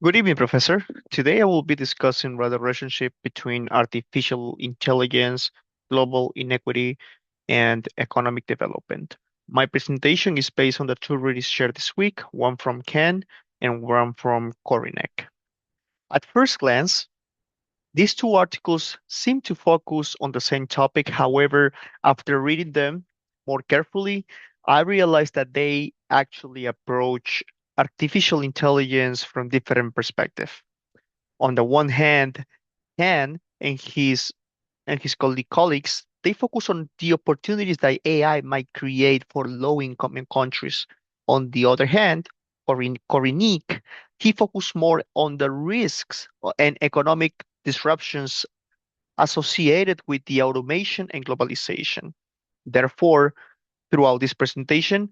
Good evening, Professor. Today I will be discussing the relationship between artificial intelligence, global inequity, and economic development. My presentation is based on the two readings shared this week, one from Ken and one from Korinek. At first glance, these two articles seem to focus on the same topic. However, after reading them more carefully, I realized that they actually approach artificial intelligence from different perspectives. On the one hand, Han and his colleagues they focus on the opportunities that AI might create for low-income countries. On the other hand, Korinik, he focused more on the risks and economic disruptions associated with the automation and globalization. Therefore, throughout this presentation,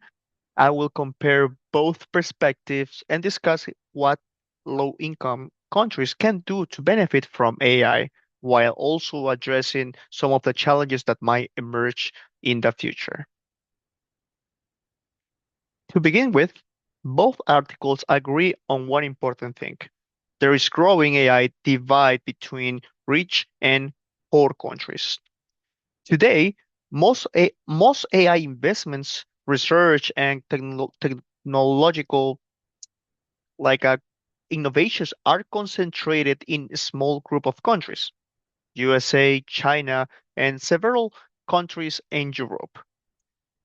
I will compare both perspectives and discuss what low income countries can do to benefit from AI while also addressing some of the challenges that might emerge in the future. To begin with, both articles agree on one important thing. There is growing AI divide between rich and poor countries. Today, most AI investments, research, and technological like innovations are concentrated in a small group of countries, USA, China, and several countries in Europe.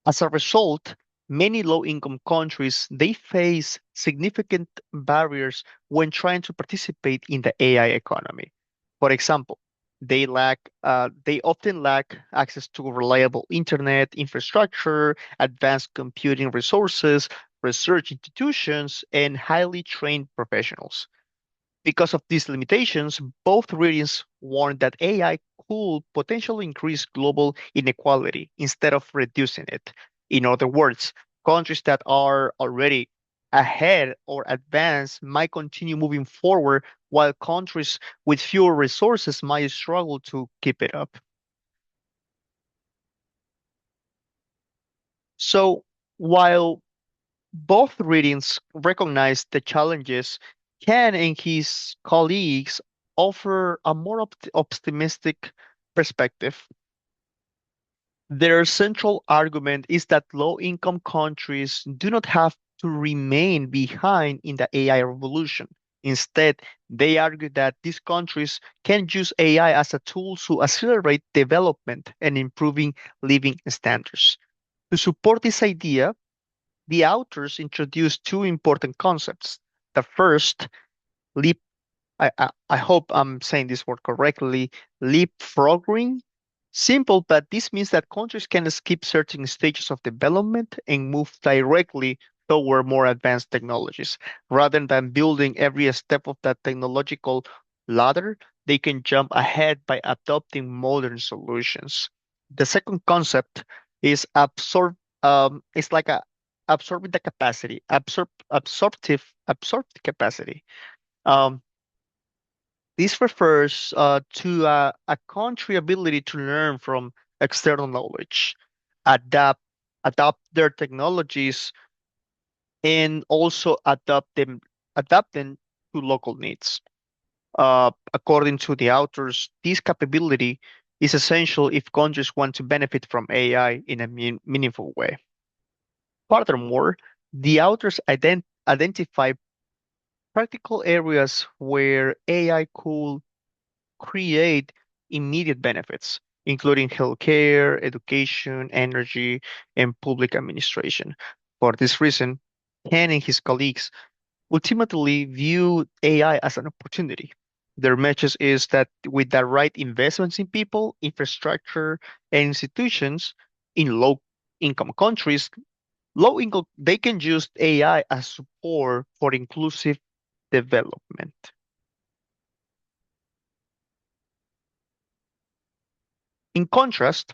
As a result, many low-income countries they face significant barriers when trying to participate in the AI economy. For example, they often lack access to reliable internet infrastructure, advanced computing resources, research institutions, and highly trained professionals. Because of these limitations, both readings warn that AI could potentially increase global inequality instead of reducing it. In other words, countries that are already ahead or advanced might continue moving forward, while countries with fewer resources might struggle to keep it up. So, while both readings recognize the challenges, Ken and his colleagues offer a more optimistic perspective. Their central argument is that low-income countries do not have to remain behind in the AI revolution. Instead, they argue that these countries can use AI as a tool to accelerate development and improving living standards. To support this idea, the authors introduced two important concepts. The first, leap, I hope I'm saying this word correctly, leapfrogging. Simple, but this means that countries can skip certain stages of development and move directly toward more advanced technologies. Rather than building every step of that technological ladder, they can jump ahead by adopting modern solutions. The second concept is it's like a absorbing the capacity, absorptive capacity. Um, this refers to a country ability to learn from external knowledge, adapt, adopt their technologies, and also adapt them to local needs. According to the authors, this capability is essential if countries want to benefit from AI in a meaningful way. Furthermore, the authors identify practical areas where AI could create immediate benefits, including healthcare, education, energy, and public administration. For this reason, Ken and his colleagues ultimately view AI as an opportunity. Their message is that with the right investments in people, infrastructure, and institutions in low income countries, low income they can use AI as support for inclusive development. In contrast,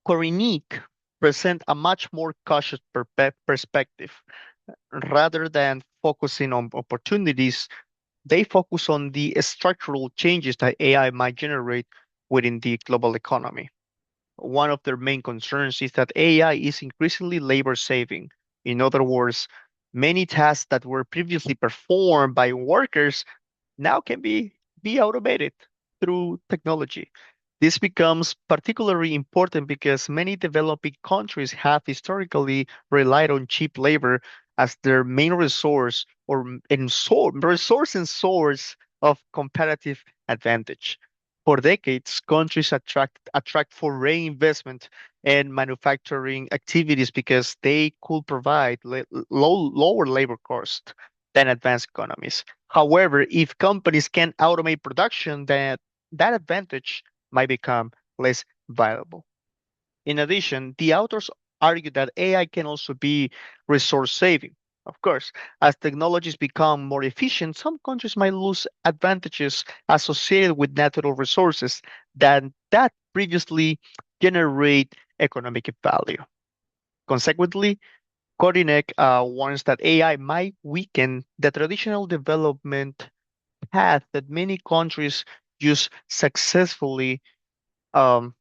Korinique present a much more cautious perspective. Rather than focusing on opportunities, they focus on the structural changes that AI might generate within the global economy. One of their main concerns is that AI is increasingly labor saving. In other words, Many tasks that were previously performed by workers now can be automated through technology. This becomes particularly important because many developing countries have historically relied on cheap labor as their main resource resource and source of competitive advantage. For decades, countries attract foreign investment and manufacturing activities because they could provide lower labor costs than advanced economies. However, if companies can automate production, then that advantage might become less valuable. In addition, the authors argue that AI can also be resource saving. Of course, as technologies become more efficient, some countries might lose advantages associated with natural resources that previously generate economic value. Consequently, Korinek warns that AI might weaken the traditional development path that many countries use successfully um,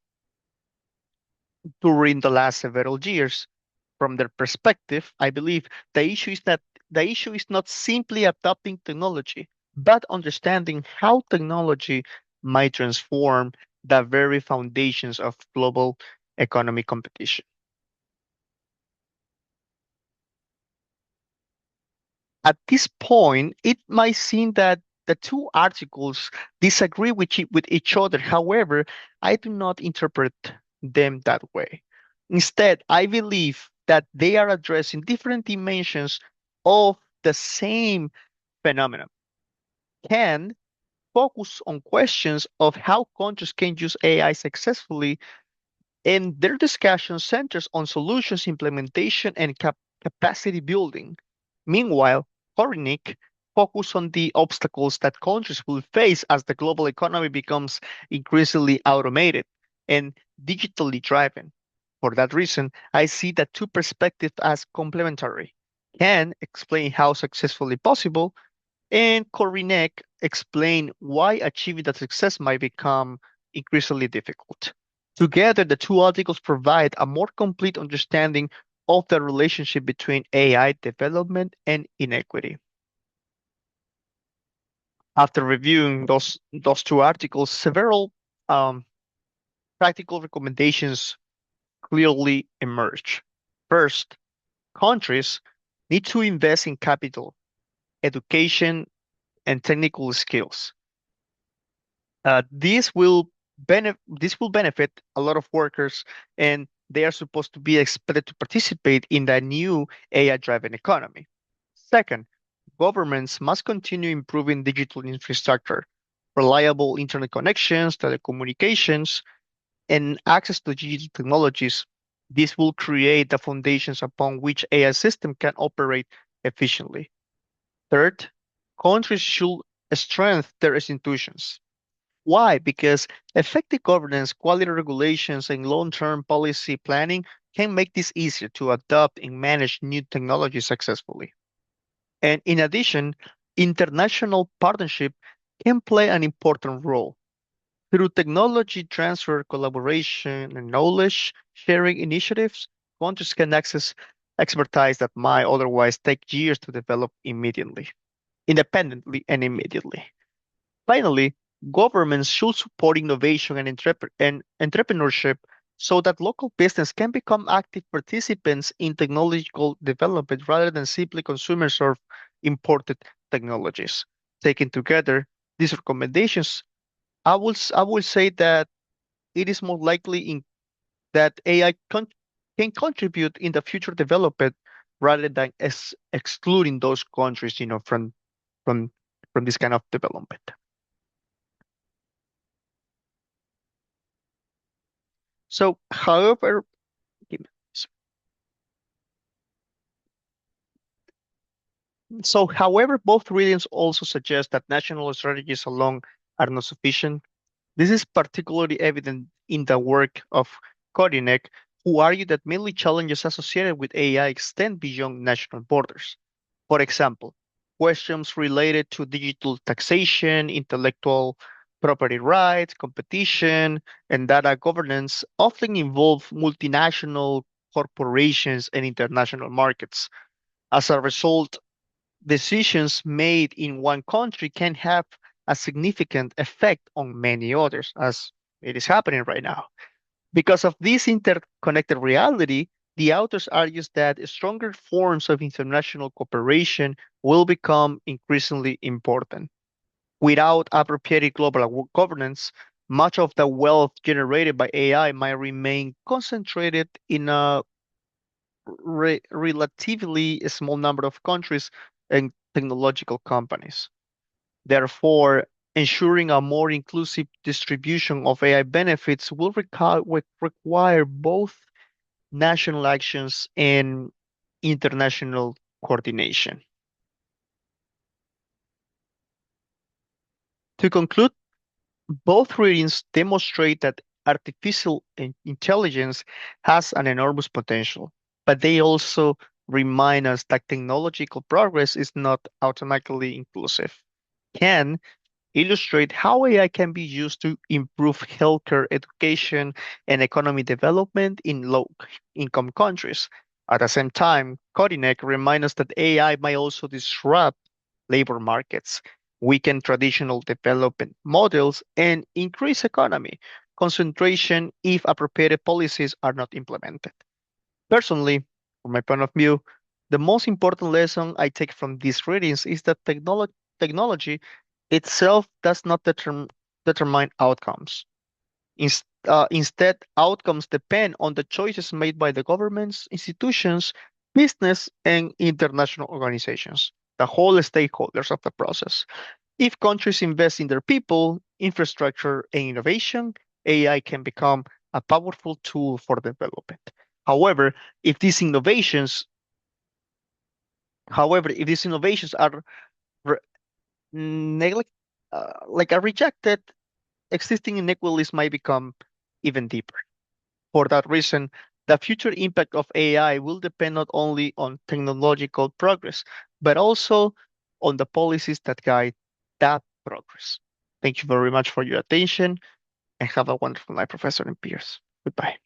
during the last several years. From their perspective, I believe the issue is not simply adopting technology, but understanding how technology might transform the very foundations of global economic competition. At this point, it might seem that the two articles disagree with each other. However, I do not interpret them that way. Instead, I believe that they are addressing different dimensions of the same phenomenon. Can focus on questions of how countries can use AI successfully, and their discussion centers on solutions implementation and capacity building. Meanwhile, Kornick focused on the obstacles that countries will face as the global economy becomes increasingly automated and digitally driven. For that reason, I see the two perspectives as complementary. Can explain how successfully possible, and Korinek explain why achieving that success might become increasingly difficult. Together, the two articles provide a more complete understanding of the relationship between AI development and inequity. After reviewing those two articles, several um, practical recommendations clearly emerge. First, countries need to invest in capital, education, and technical skills. This will benefit a lot of workers, and they are supposed to be expected to participate in the new AI-driven economy. Second, governments must continue improving digital infrastructure, reliable internet connections, telecommunications, and access to digital technologies. This will create the foundations upon which AI system can operate efficiently. Third, countries should strengthen their institutions. Why? Because effective governance, quality regulations, and long-term policy planning can make this easier to adopt and manage new technology successfully. And in addition, international partnership can play an important role. Through technology transfer, collaboration, and knowledge sharing initiatives, countries can access expertise that might otherwise take years to develop independently and immediately. Finally, governments should support innovation and entrepreneurship so that local business can become active participants in technological development rather than simply consumers of imported technologies. Taken together, these recommendations, I will say that it is more likely that can contribute in the future development rather than excluding those countries, from from this kind of development. So, however, give me- however, both readings also suggest that national strategies alone are not sufficient. This is particularly evident in the work of Korinek, who argued that many challenges associated with AI extend beyond national borders. For example, questions related to digital taxation, intellectual property rights, competition, and data governance often involve multinational corporations and international markets. As a result, decisions made in one country can have a significant effect on many others, as it is happening right now. Because of this interconnected reality, the authors argues that stronger forms of international cooperation will become increasingly important. Without appropriate global governance, much of the wealth generated by AI might remain concentrated in a relatively small number of countries and technological companies. Therefore, ensuring a more inclusive distribution of AI benefits will require both national actions and international coordination. To conclude, both readings demonstrate that artificial intelligence has an enormous potential, but they also remind us that technological progress is not automatically inclusive. Can illustrate how AI can be used to improve healthcare, education, and economic development in low-income countries. At the same time, Kodinek reminds us that AI might also disrupt labor markets, weaken traditional development models, and increase economy concentration if appropriate policies are not implemented. Personally, from my point of view, the most important lesson I take from these readings is that technology itself does not determine outcomes. Instead, outcomes depend on the choices made by the governments, institutions, business, and international organizations, the whole stakeholders of the process. If countries invest in their people, infrastructure, and innovation, AI can become a powerful tool for development. However, if these innovations, if these innovations are re- neglect, are rejected, existing inequalities might become even deeper. For that reason, the future impact of AI will depend not only on technological progress, but also on the policies that guide that progress. Thank you very much for your attention and have a wonderful night, Professor and peers. Goodbye.